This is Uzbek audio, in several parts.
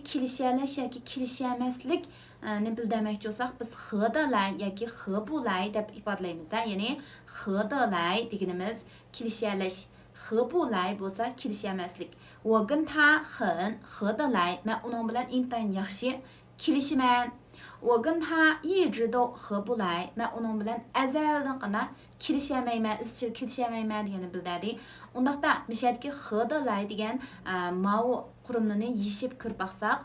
kilişələş yoki kilişəməslik ne bildirməkçi olsaq biz xıdalay yoki xıbulay deb ifadelaymiz. Ya'ni xıdalay deganimiz kilişələş, xıbulay bo'lsa kilişəməslik. Wagin ta xın, xıdalay men uning bilan intayin yaxshi kilishiman. Wagin ta yijido xıbulay men uning bilan azaldan qana kilişəməyman, izchil kilişəməyman degani bildiradi. Undaqda mishadki xıdalay degan ma'u qurimini yishib ko'rib baqsaq,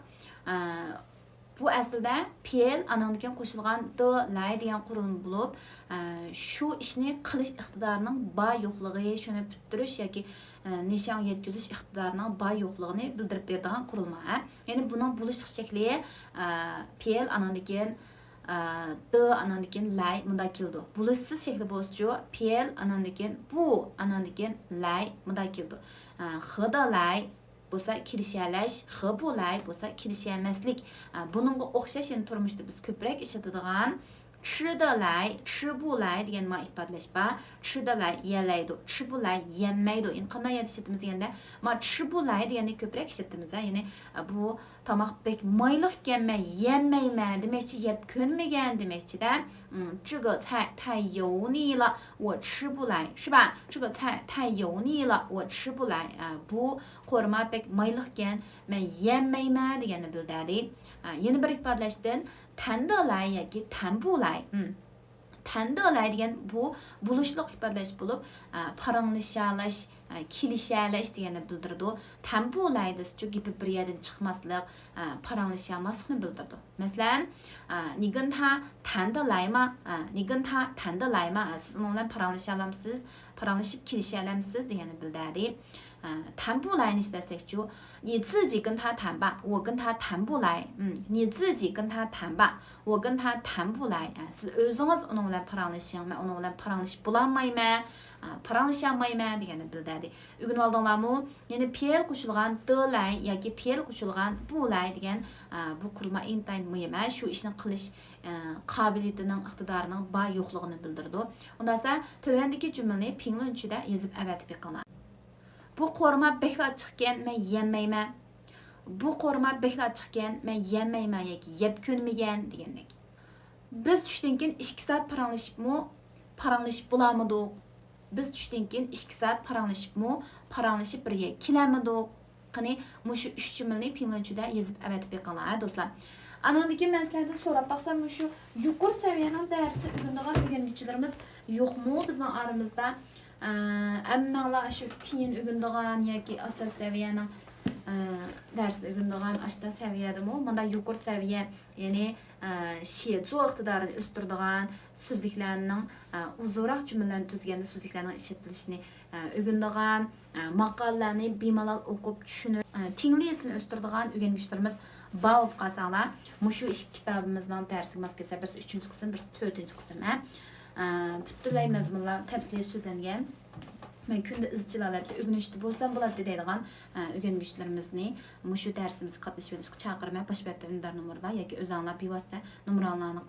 bu aslida fe'l anandan qo'shilgan d lay degan qurilma bo'lib, shu ishni qilish iqtidorining bor yo'qligi, shuni bittirish yoki nishon yetkazish iqtidorining bor yo'qligini bildirib beradigan qurilma. Ya'ni buning bo'lishliq shakli fe'l anandan d anandan lay bunda keldi. Bo'lishsiz shakli bo'lsa, fe'l anandan bu anandan lay bunda keldi. Xıdalay bo'lsa kilishalash, xıbulay bo'lsa kilishəməslik. Bununla o'xshash turmushda biz ko'proq ishlatadigan chidalay, chibulay degan ma ifodalash bor. Chidalay yelaydi, chibulay yemaydi. Endi qanday ishlatamiz deganda, ma chibulay deganni ko'proq ishlatamiz. Ya'ni bu tomoq bek mayliq ekanman, yemayman demakchi, yeb ko'nmagan demakchi-da. 这个菜太油腻了，我吃不来，是吧？这个菜太油腻了，我吃不来。Bu qo'rma bek mayliq ekan, men yemayman deganni bildiradi. Yana bir ifodalashdan tandalay yoki tanbulay. Tandalay degan bu bulishliq ifodalash bo'lib, paranglashalash, kilishalash deganni bildirdi. Tanbulay deschu gibi bir yerdan chiqmaslik, paranglashamaslikni bildirdi. Masalan, nigun ta tandalayma, nigun ta tandalayma, siz uning bilan paranglashalamsiz, paranglashib kilishalamsiz deganni bildirdi. 谈不来你说你自己跟他谈吧，我跟他谈不来。你自己跟他谈吧，我跟他谈不来。siz o'zingiz uning bilan paranglashing, men uning bilan paranglashib bo'lolmayman, paranglashamayman deganni bildiradi. O'rganib oldinglarmi? Ya'ni fe'l qo'shilgan d-lay yoki fe'l qo'shilgan bu-lay degan bu qurilma intayin muhim. Shu ishni qilish qobiliyatining, iqtidorining bor yo'qligini bildirdi. Undan so'ng tövəndəki jumlani pinglunchida yozib avatib beqinglar. Bu qo'rma bekla chiqqan, men yemayman. Bu qo'rma bekla chiqqan, men yemayman yoki yeb ko'nmagan degandek. Biz tushdan keyin 2 soat paranglashib bo'lamidi? Biz tushdan keyin 2 soat paranglashib birga kelamidik. Qani, mushu 3 jumlani pinglunchida yozib avatib beqinglar, do'stlar. Anandagi men sizlardan so'rab baqsam, mushu yuqori saviyaning darsini o'rganuvchilarimiz yo'qmi bizning aramizda? Ammalar shu qiyin o'rganadigan yoki asos saviyaning dars o'rganadigan ashta saviyadimi? Mana yuqori saviya, ya'ni she'zo iqtidorini o'stiradigan so'zliklarning uzunroq jumlalarni tuzganda so'zliklarning ishlatilishini o'rganadigan, maqolalarni bemalol o'qib tushunib, tinglisini o'stiradigan o'rganuvchilarimiz bor bo'lib qolsanglar, mushu ikki kitobimizning darsiga mos kelsa, birisi 3-qism, birisi 4-qism. Butunlay mazmunlar tafsili so'zlangan. Men kunda izchil holatda o'rganishda bo'lsam bo'ladi deydigan o'rganuvchilarimizni mushu darsimizga qatnashib olishga chaqiraman. Boshqa numeri bor yoki o'zinglar bevosita nomerlarni